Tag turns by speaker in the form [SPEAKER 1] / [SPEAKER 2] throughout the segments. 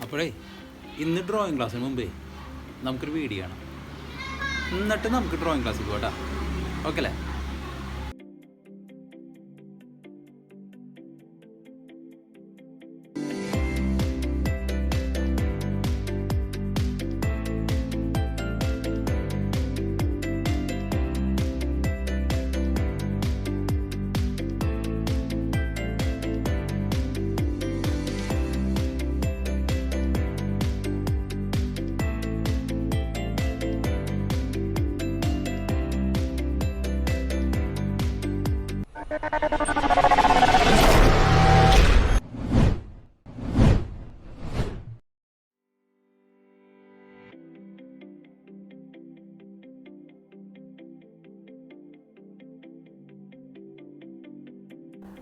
[SPEAKER 1] അപ്പോഴേ ഇന്ന് ഡ്രോയിങ് ക്ലാസ്സിന് മുമ്പേ നമുക്കൊരു വീഡിയോ ആണ്, എന്നിട്ട് നമുക്ക് ഡ്രോയിങ് ക്ലാസ്സിൽ പോകട്ടാ. ഓക്കെ അല്ലേ?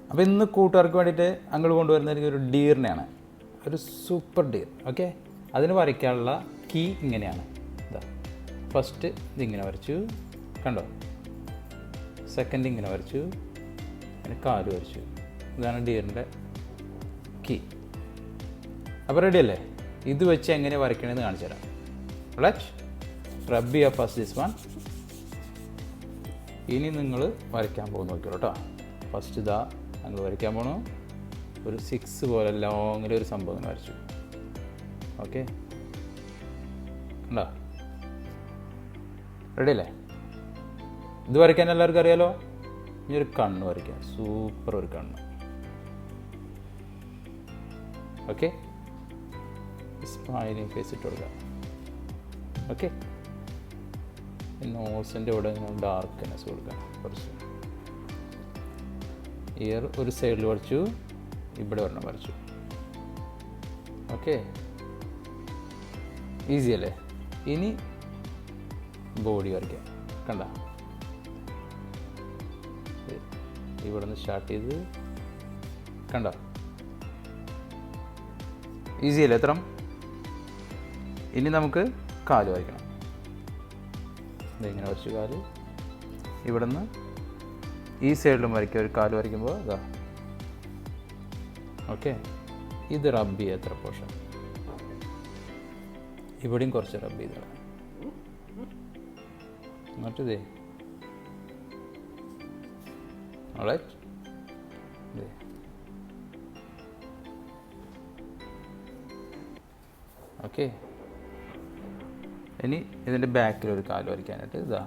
[SPEAKER 1] അപ്പോൾ ഇന്ന് കൂട്ടുകാർക്ക് വേണ്ടിയിട്ട് അങ്ങൾ കൊണ്ടുവരുന്നത് ഒരു ഡീറിനെയാണ്, ഒരു സൂപ്പർ ഡീർ. ഓക്കെ, അതിന് വരയ്ക്കാനുള്ള കീ ഇങ്ങനെയാണ്. ഇതാ, ഫസ്റ്റ് ഇതിങ്ങനെ വരച്ചു, കണ്ടോ? സെക്കൻഡ് ഇങ്ങനെ വരച്ചു, പിന്നെ കാല് വരച്ചു. ഇതാണ് ഡീറിൻ്റെ കീ. അപ്പോൾ റെഡി അല്ലേ? ഇത് വെച്ച് എങ്ങനെ വരയ്ക്കണമെന്ന് കാണിച്ചു തരാം. ലെറ്റ്സ് റബ് ചെയ്യുക ഫസ്റ്റ് ദിസ് വൺ. ഇനി നിങ്ങൾ വരയ്ക്കാൻ പോകുന്ന നോക്കിയോളൂ കേട്ടോ. ഫസ്റ്റ് ഇതാ ഞങ്ങൾ വരയ്ക്കാൻ പോകണു. ഒരു 6 പോലെ ലോങ്ങിൽ ഒരു സംഭവം വരച്ചു. ഓക്കെ, ഉണ്ടോ? റെഡി അല്ലേ? ഇത് വരയ്ക്കാൻ എല്ലാവർക്കും അറിയാലോ. ഇനി ഒരു കണ്ണ് വരയ്ക്കാം, സൂപ്പർ ഒരു കണ്ണ്. ഓക്കെ, സ്മൈലിംഗ് ഫേസ് ഇട്ട് കൊടുക്കാം. ഓക്കെ, നോസിൻ്റെ ഇവിടെ ഡാർക്ക്നെസ് കൊടുക്കാം കുറച്ച്. ഇയർ ഒരു സൈഡിൽ വരച്ചു, ഇവിടെ ഒരെണ്ണം വരച്ചു. ഓക്കെ, ഈസി അല്ലേ? ഇനി ബോഡി വരയ്ക്കാം. കണ്ട, ഇവിടെ നിന്ന് സ്റ്റാർട്ട് ചെയ്ത്, കണ്ട, ഈസി അല്ലേ? എത്ര? ഇനി നമുക്ക് കാല് വരയ്ക്കണം. ഇങ്ങനെ വരച്ചു കാല്. ഇവിടെ നിന്ന് ഈ സൈഡിലും വരയ്ക്കുക, ഒരു കാല് വരയ്ക്കുമ്പോൾ ഇതാ. ഓക്കെ, ഇത് റബ്ബ് ചെയ്യുക എത്ര പോർഷൻ. ഇവിടെയും കുറച്ച് റബ്ബ് ചെയ്തോളാം. എന്നിട്ടിതേ ഓൾറൈറ്റ്. ഓക്കെ, ഇനി ഇതിൻ്റെ ബാക്കിൽ ഒരു കാല് വരയ്ക്കാനായിട്ട് ഇതാ.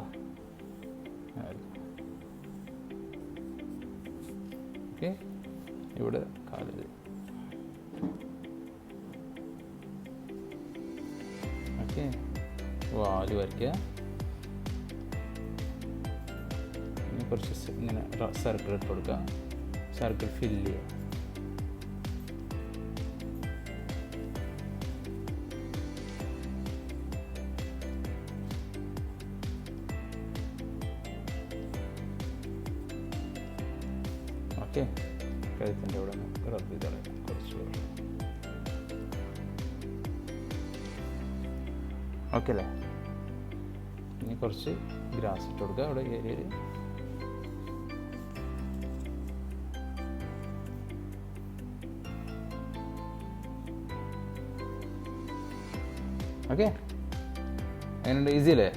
[SPEAKER 1] ഓക്കെ, ഇവിടെ കാല്. ഓക്കെ, വാല് വരയ്ക്കുക. ഇനി കുറച്ച് ഇങ്ങനെ സർക്കിൾ ഇട്ട് കൊടുക്കുക, സർക്കിൾ ഫില്ല് ചെയ്യുക. ഓക്കെ, കഴുത്തിൻ്റെ ഇവിടെ നിന്ന് റബ്ബ് ചെയ്തോളാം കുറച്ച്. ഓക്കെ അല്ലേ? ഇനി കുറച്ച് ഗ്രാസ് ഇട്ട് കൊടുക്കുക അവിടെ ഏരിയയിൽ. ഓക്കെ, അതിനുണ്ട്. ഈസി അല്ലേ?